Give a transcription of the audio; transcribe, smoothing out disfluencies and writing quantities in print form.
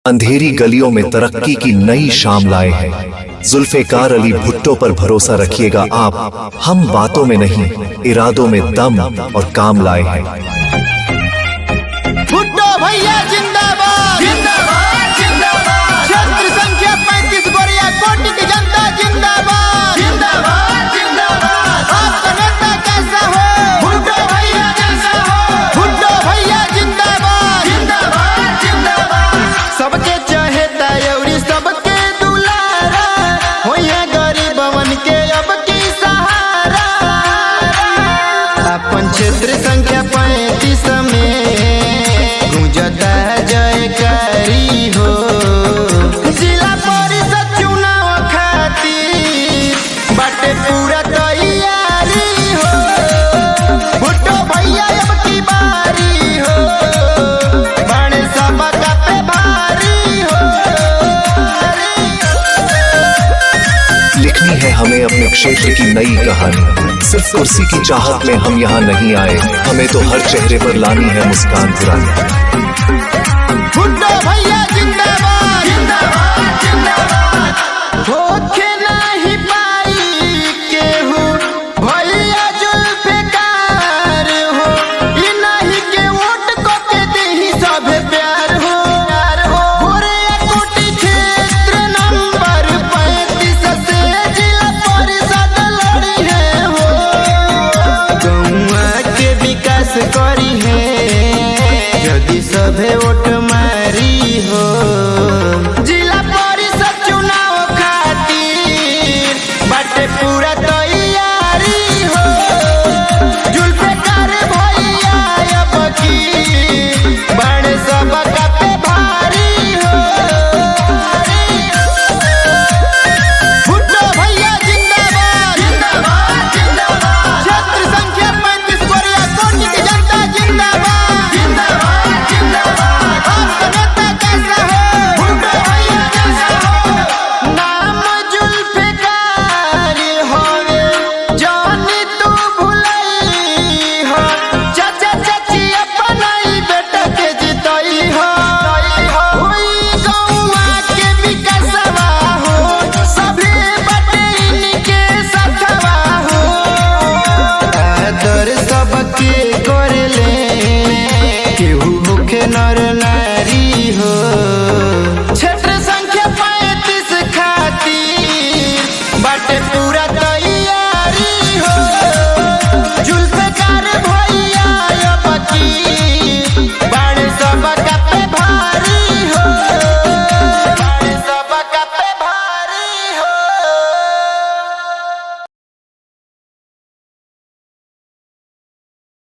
अंधेरी गलियों में तरक्की की नई शाम लाए हैं। जुल्फिकार अली भुट्टो पर भरोसा रखिएगा आप, हम बातों में नहीं इरादों में दम और काम लाए हैं। भुट्टो भैया जिंदाबाद जिंदाबाद जिंदाबाद। क्षेत्र संख्या 35 गोरिया कोटि की जनता जिंदाबाद जिंदाबाद जिंदाबाद। आपका नेता कैसा हो? भुट्टो भैया कैसा हो? भुट्टो भैया जिंदाबाद जिंदाबाद जिंदाबाद। सबके चहेता अउरी सबके दुलारा, होइए गरीबवन के अब की सहारा। अपन क्षेत्र संख्या 35 में गूंजता जयकारी हो। जिला परिषद चुनाव खातिर बाटे पूरा तैयारी हो। भुट्टो भैया अब की बारी हो, बड़े सबका पे भारी हो। लिखनी है हमें अपने क्षेत्र की नई कहानी। सिर्फ कुर्सी की चाहत में हम यहाँ नहीं आए, हमें तो हर चेहरे पर लानी है मुस्कान पुरानी। भुट्टो भैया जिंदाबाद जिंदाबाद जिंदाबाद। होखे नहीं पाई केहू भैया जुल्फिकार हो। ई नहीं के वोट को के देही सभे प्यार हो। गोरिया कोटि क्षेत्र नंबर 35 से जिला परिषद लड़ी है हो। गौवा के विकास करी है यदि सभे